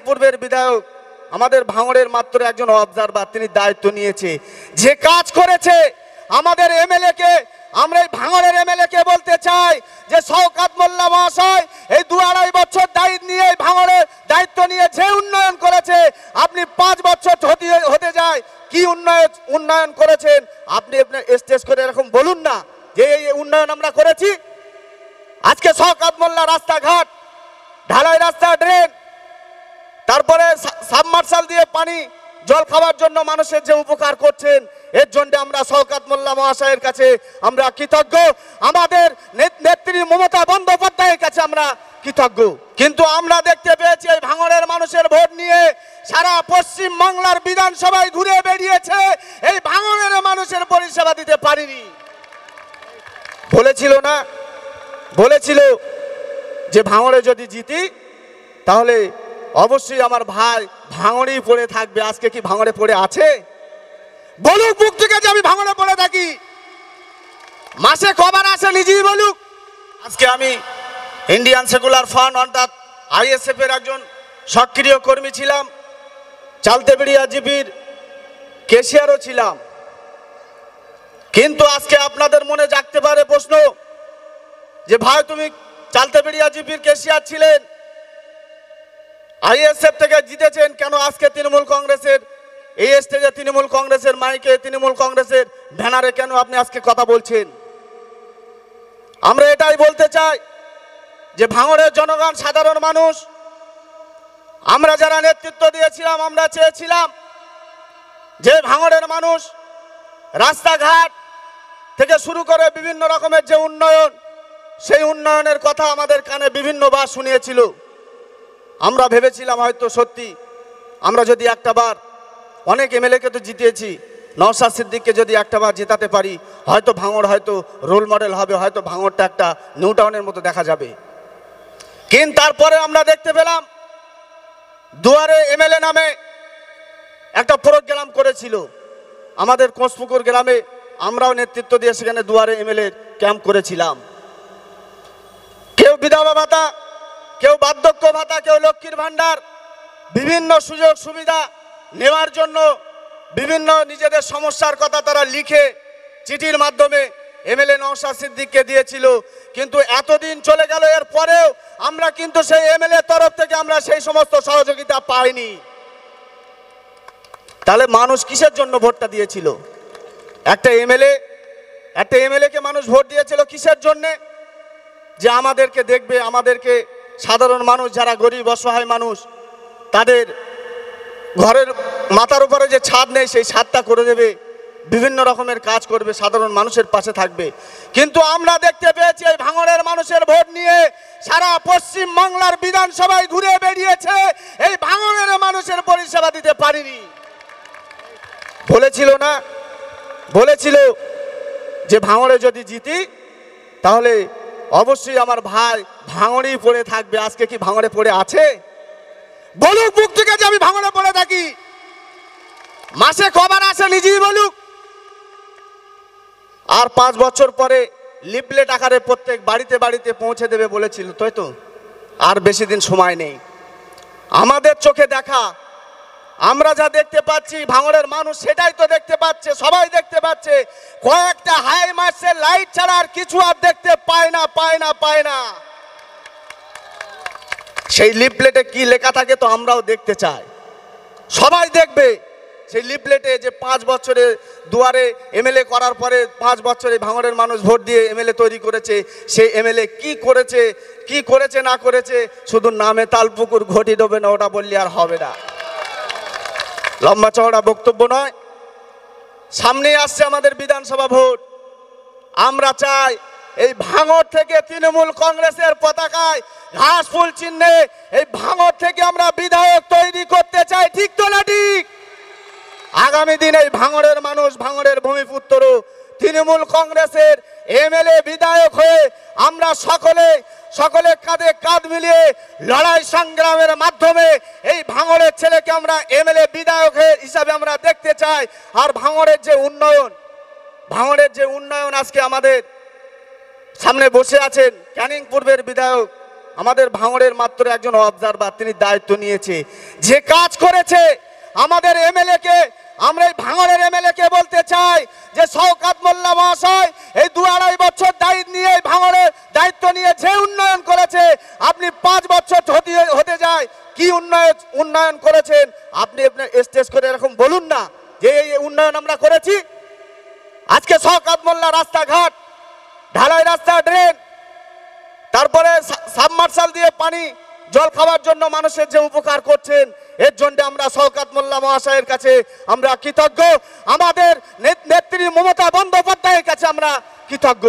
পূর্বের বিধায়ক আমাদের ভাঙড়ের মাত্র একজন অবজারভার, তিনি দায়িত্ব নিয়েছে, যে কাজ করেছে আমাদের এমএলএ কে, আমরা এই ভাঙড়ের এমএলএ কে বলতে চাই যে শওকত মোল্লা মহাশয় এই 2-2.5 বছর দায়িত্ব নিয়ে ভাঙড়ের দায়িত্ব নিয়ে যে উন্নয়ন করেছে, আপনি 5 বছর হতে যায় কি উন্নয়ন করেছেন, আপনি আপনার স্টেজ করে এরকম বলুন না যে এই উন্নয়ন আমরা করেছি। আজকে শওকত মোল্লা রাস্তাঘাট, ঢালাই রাস্তা, ড্রেন, তারপরে সাবমার্শাল দিয়ে পানি জল খাওয়ার জন্য মানুষের যে উপকার করছেন, এর জন্য আমরা শওকত মোল্লা মহাশয়ের কাছে আমরা কৃতজ্ঞ, আমাদের নেত্রী মমতা বন্দ্যোপাধ্যায়ের কাছে আমরা কৃতজ্ঞ। কিন্তু আমরা দেখতে পেয়েছি এই ভাঙড়ের মানুষের ভোট নিয়ে সারা পশ্চিম বাংলার বিধানসভায় ঘুরে বেরিয়েছে, এই ভাঙড়ের মানুষের পরিষেবা দিতে পারিনি। বলেছিল যে ভাঙড়ে যদি জিতি তাহলে অবশ্যই আমার ভাই ভাঙড়েই পড়ে থাকবে। আজকে কি ভাঙড়ে পড়ে আছে? বলুক বুক থেকে যে আমি ভাঙড়ে পড়ে থাকি, মাসে কবার আসে নিজেই বলুক। আজকে আমি ইন্ডিয়ান সেকুলার ফ্রন্ট অর্থাৎ আইএসএফ এর একজন সক্রিয় কর্মী ছিলাম, চালতেবেড়িয়া জিপির ক্যাশিয়ারও ছিলাম। কিন্তু আজকে আপনাদের মনে জাগতে পারে প্রশ্ন যে ভাই তুমি চালতেবেড়িয়া জিপির ক্যাশিয়ার ছিলেন, আইএসএফ থেকে জিতেছেন, কেন আজকে তৃণমূল কংগ্রেসের এই স্টেজে তৃণমূল কংগ্রেসের মাইকে তৃণমূল কংগ্রেসের ব্যানারে কেন আপনি আজকে কথা বলছেন? আমরা এটাই বলতে চাই যে ভাঙড়ের জনগণ, সাধারণ মানুষ, আমরা যারা নেতৃত্ব দিয়েছিলাম, আমরা চেয়েছিলাম যে ভাঙড়ের মানুষ রাস্তাঘাট থেকে শুরু করে বিভিন্ন রকমের যে উন্নয়ন, সেই উন্নয়নের কথা আমাদের কানে বিভিন্নবার শুনিয়েছিল। আমরা ভেবেছিলাম হয়তো সত্যি আমরা যদি একটা বার, অনেক এমএলএকে তো জিতিয়েছি, নওশাদ সিদ্দিককে যদি একটা বার জেতাতে পারি, হয়তো ভাঙড় হয়তো রোল মডেল হবে, হয়তো ভাঙড়টা একটা নিউ টাউনের মতো দেখা যাবে। কিন্তু তারপরে আমরা দেখতে পেলাম দুয়ারে এমএলএ নামে একটা প্রোগ্রাম করেছিল আমাদের কোঁচপুকুর গ্রামে, আমরাও নেতৃত্ব দিয়ে সেখানে দুয়ারে এমএলএ ক্যাম্প করেছিলাম। কেউ বিধবা ভাতা, কেউ বার্ধক্য ভাতা, কেউ লক্ষ্মীর ভাণ্ডার, বিভিন্ন সুযোগ সুবিধা নেওয়ার জন্য বিভিন্ন নিজেদের সমস্যার কথা তারা লিখে চিঠির মাধ্যমে এমএলএ নওশাদ সিদ্দিককে দিয়েছিল। কিন্তু এতদিন চলে গেল, এর পরেও আমরা কিন্তু সেই এমএলএ তরফ থেকে আমরা সেই সমস্ত সহযোগিতা পাইনি। তাহলে মানুষ কিসের জন্য ভোটটা দিয়েছিল? একটা এমএলএকে মানুষ ভোট দিয়েছিল কিসের জন্যে? যে আমাদেরকে দেখবে, আমাদেরকে সাধারণ মানুষ যারা গরিব অসহায় মানুষ, তাদের ঘরের মাথার উপরে যে ছাদ নেই সেই ছাদটা করে দেবে, বিভিন্ন রকমের কাজ করবে, সাধারণ মানুষের পাশে থাকবে। কিন্তু আমরা দেখতে পেয়েছি এই ভাঙড়ের মানুষের ভোট নিয়ে সারা পশ্চিম বাংলার বিধানসভায় ঘুরে বেরিয়েছে, এই ভাঙড়ের মানুষের পরিষেবা দিতে পারিনি। বলেছিল যে ভাঙড়ে যদি জিতি তাহলে অবশ্যই আমার ভাই ভাঙড়েই পড়ে থাকবে। আজকে কি ভাঙড়ে পড়ে আছে? বলুক বুক থেকে যে আমি ভাঙড়ে পড়ে থাকি, মাসে কবার আসে নিজেই বলুক। আর 5 বছর পরে লিফলেট আকারে প্রত্যেক বাড়িতে বাড়িতে পৌঁছে দেবে বলেছিল, তাই তো? আর বেশি দিন সময় নেই। আমাদের চোখে দেখা, আমরা যা দেখতে পাচ্ছি, ভাঙড়ের মানুষ সেটাই তো দেখতে পাচ্ছে, সবাই দেখতে পাচ্ছে। কয়েকটা হাই মার্সের লাইট ছাড়া আর কিছু আর দেখতে পায় না। সেই লিফলেটে কি লেখা থাকে তো আমরাও দেখতে চাই, সবাই দেখবে সেই লিফলেটে যে 5 বছরে দুয়ারে এমএলএ করার পরে 5 বছরে ভাঙড়ের মানুষ ভোট দিয়ে এমএলএ তৈরি করেছে, সেই এমএলএ কি করেছে না করেছে, শুধু নামে তালপুকুর ঘটি ডোবে না, ওটা বললে আর হবে না। লম্বা চওড়া বক্তব্য নয়, সামনে আসছে আমাদের বিধানসভা ভোট। আমরা চাই এই ভাঙড় থেকে তৃণমূল কংগ্রেসের পতাকায় ঘাস ফুল চিহ্নে এই ভাঙড় থেকে আমরা বিধায়ক তৈরি করতে চাই, ঠিক তো না ঠিক? আগামী দিনে এই ভাঙড়ের মানুষ, ভাঙড়ের ভূমিপুত্র তৃণমূল কংগ্রেসের এমএলএ বিধায়ক হয়ে আমরা সকলে কাঁধে কাঁধ মিলিয়ে লড়াই সংগ্রামের মাধ্যমে এই ভাঙড়ের ছেলেকে আমরা এমএলএ বিধায়ক হিসাবে আমরা দেখতে চাই। আর ভাঙড়ের যে উন্নয়ন আজকে আমাদের সামনে বসে আছেন ক্যানিং পূর্বের বিধায়ক আমাদের ভাঙড়ের মাত্র একজন অবজারভার, তিনি দায়িত্ব নিয়েছে, যে কাজ করেছে আমাদের এমএলএ কে, আমরা এই ভাঙড়ের এমএলএ কে বলতে চাই যে শওকত মোল্লা মহাশয় এই 2-2.5 বছর দায়িত্ব নিয়ে ভাঙড়ের দায়িত্ব নিয়ে যে উন্নয়ন করেছে, আপনি 5 বছর হতে যায় কি উন্নয়ন করেছেন, আপনি আপনার স্টেজ করে এরকম বলুন না যে এই উন্নয়ন আমরা করেছি। আজকে শওকত মোল্লা রাস্তাঘাট, ঢালাই রাস্তা, ড্রেন, তারপরে সাবমার্শাল দিয়ে পানি জল খাওয়ার জন্য মানুষের যে উপকার করছেন, এর জন্য আমরা শওকত মোল্লা মহাশয়ের কাছে আমরা কৃতজ্ঞ, আমাদের নেত্রী মমতা বন্দ্যোপাধ্যায়ের কাছে আমরা কৃতজ্ঞ।